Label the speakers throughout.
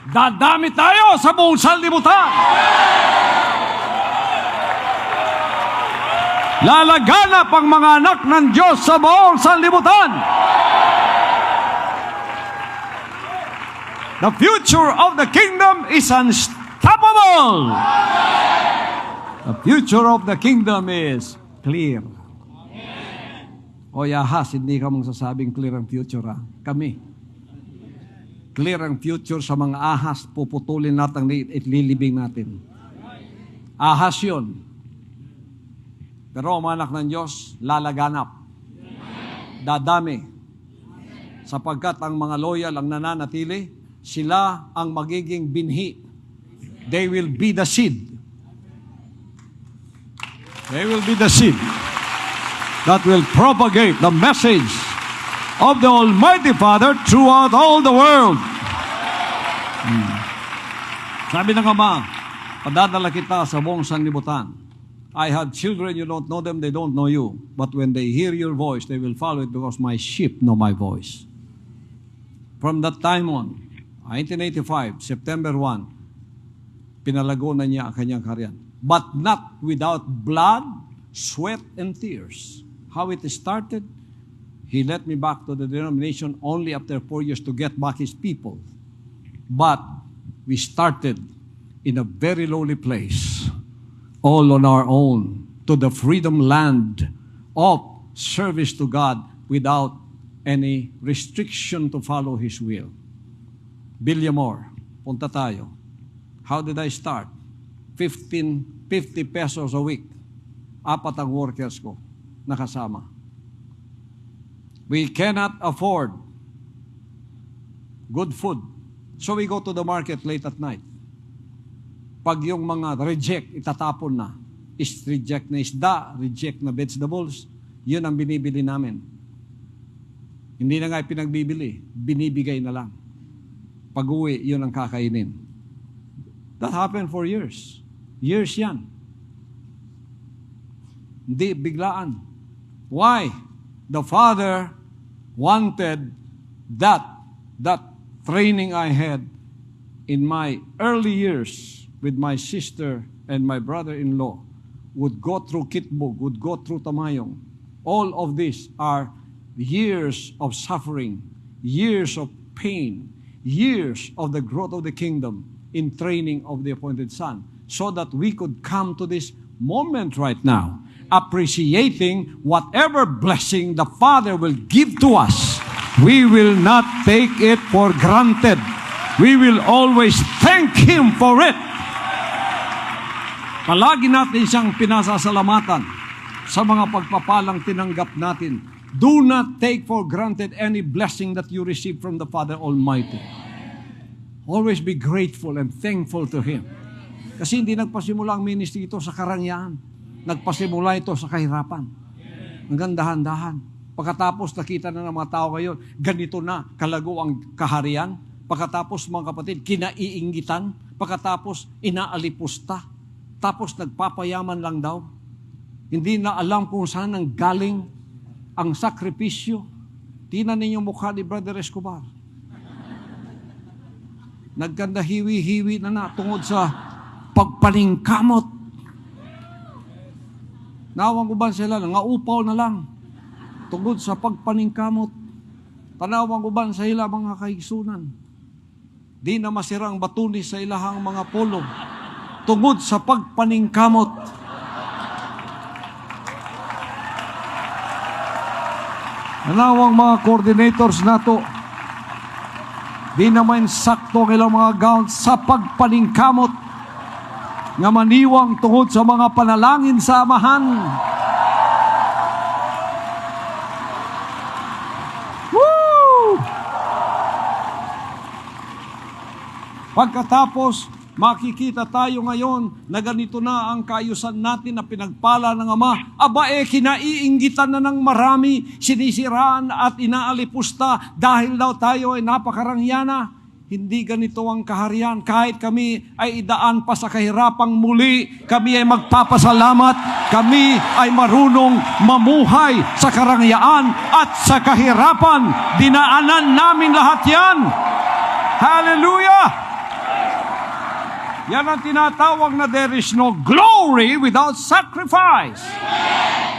Speaker 1: Dadami tayo sa buong sanlibutan. Lalaganap ang mga anak ng Diyos sa buong sanlibutan. The future of the kingdom is unstoppable. The future of the kingdom is clear. O Yahas, hindi ka magsasabing clear ang future, ha? Kami. Clear ang future sa mga ahas, puputulin natin at lilibing natin. Ahas yun. Pero ang mga anak ng Diyos, lalaganap. Dadami. Sapagkat ang mga loyal ang nananatili, sila ang magiging binhi. They will be the seed. They will be the seed that will propagate the message of the Almighty Father throughout all the world. Sabi ng Ama, padadala kita sa buong sanlibutan. I have children, you don't know them, they don't know you. But when they hear your voice, they will follow it because my sheep know my voice. From that time on, 1985, September 1, pinalago na niya ang kanyang karyan. But not without blood, sweat, and tears. How it started, he led me back to the denomination only after 4 years to get back his people. But we started in a very lowly place, all on our own, to the freedom land of service to God without any restriction to follow His will. Villamor, punta tayo. How did I start? 50 pesos a week. 4 ang workers ko nakasama. We cannot afford good food. So we go to the market late at night. Pag yung mga reject, itatapon na. Reject na isda, reject na vegetables, yun ang binibili namin. Hindi na nga pinagbibili, binibigay na lang. Pag-uwi, yun ang kakainin. That happened for years. Years yan. Hindi biglaan. Why? The Father wanted that training I had in my early years with my sister and my brother-in-law would go through Kitbug, would go through Tamayong. All of these are years of suffering, years of pain, years of the growth of the kingdom in training of the appointed Son, so that we could come to this moment right now, appreciating whatever blessing the Father will give to us. We will not take it for granted. We will always thank Him for it. Palagi natin siyang pinasasalamatan sa mga pagpapalang tinanggap natin. Do not take for granted any blessing that you receive from the Father Almighty. Always be grateful and thankful to Him. Kasi hindi nagpasimula ang ministry ito sa karangyaan. Nagpasimula ito sa kahirapan. Hanggang dahan-dahan. Pagkatapos nakita na ng mga tao ngayon, ganito na kalago ang kaharian. Pagkatapos mga kapatid, kinaiingitan. Pagkatapos inaalipusta. Tapos nagpapayaman lang daw. Hindi na alam kung saan ang galing ang sakripisyo. Tingnan ninyo mukha ni Brother Escobar. Nagkanda hiwi-hiwi na tungod sa pagpaningkamot. Nawang uban sila, ngaupaw na lang. Tungod sa pagpaningkamot. Tanawang uban sa ila mga kaigsunan. Di na masira ang batunis sa ilahang mga polo. Tungod sa pagpaningkamot. Tanawang mga coordinators nato. Di naman sakto ang ilang mga gown sa pagpaningkamot nga maniwang tungod sa mga panalangin sa amahan. Woo! Pagkatapos, makikita tayo ngayon na ganito na ang kaayusan natin na pinagpala ng Ama. Aba kinaiinggitan na ng marami, sinisiraan at inaalipusta dahil daw tayo ay napakarangyana. Hindi ganito ang kaharian. Kahit kami ay idaan pa sa kahirapang muli, kami ay magpapasalamat, kami ay marunong mamuhay sa karangyaan at sa kahirapan. Dinaanan namin lahat yan. Hallelujah! Yan ang tinatawag na there is no glory without sacrifice.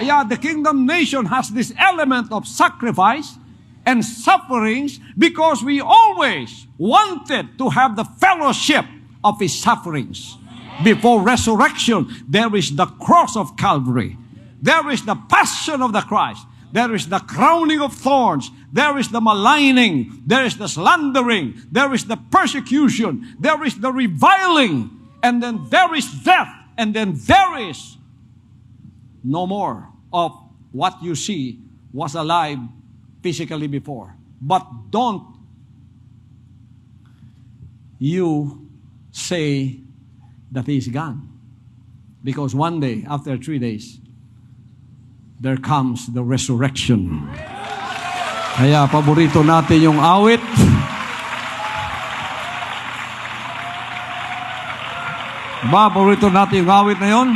Speaker 1: Yeah, the kingdom nation has this element of sacrifice and sufferings because we always wanted to have the fellowship of His sufferings. Before resurrection, there is the cross of Calvary. There is the passion of the Christ. There is the crowning of thorns. There is the maligning. There is the slandering. There is the persecution. There is the reviling. And then there is death. And then there is no more of what you see was alive physically before. But don't you say that He is gone. Because one day, after 3 days, there comes the resurrection. Kaya paborito natin yung awit. Paborito natin yung awit na yun.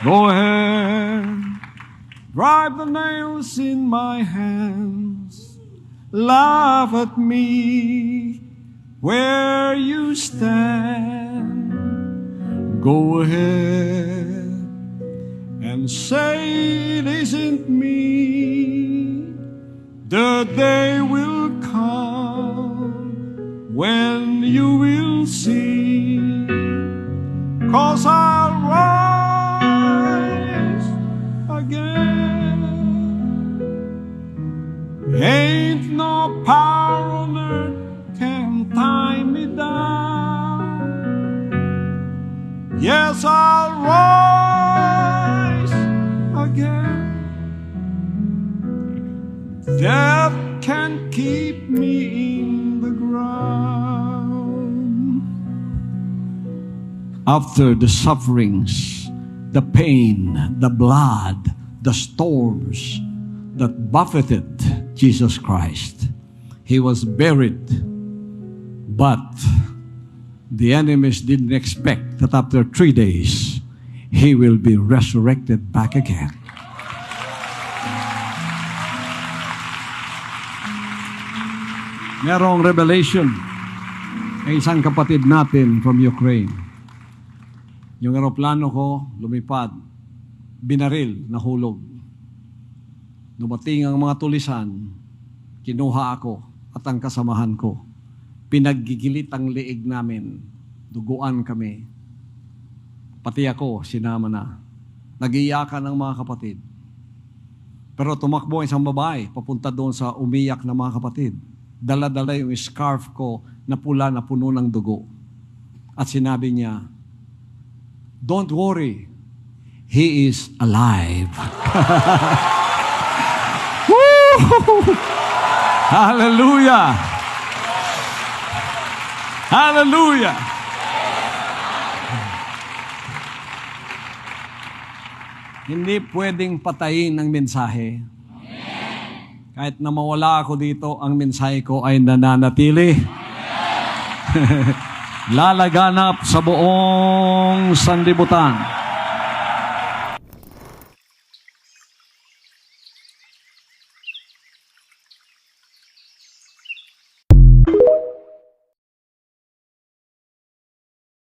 Speaker 1: Go ahead, drive the nails in my hands, laugh at me where you stand. Go ahead and say it isn't me. The day will come when you will see. 'Cause I'll rise again. Ain't no power on earth can tie me down. Yes, I'll rise again. Death can't keep me in the ground. After the sufferings, the pain, the blood, the storms that buffeted Jesus Christ, He was buried. But the enemies didn't expect that after 3 days, He will be resurrected back again. Merong revelation ng isang kapatid natin from Ukraine. Yung aeroplano ko, lumipad, binaril, nahulog. Dumating ang mga tulisan, kinuha ako at ang kasamahan ko. Pinaggigilit ang leeg namin, duguan kami. Pati ako, sinama na. Nag-iyakan ang mga kapatid. Pero tumakbo ang isang babae, papunta doon sa umiyak na mga kapatid. Dala-dala yung scarf ko na pula na puno ng dugo. At sinabi niya, "Don't worry, He is alive." Hallelujah! Hallelujah! Hindi pwedeng patayin ang mensahe. Kahit na mawala ako dito, ang mensahe ko ay nananatili. Lalaganap sa buong sanlibutan.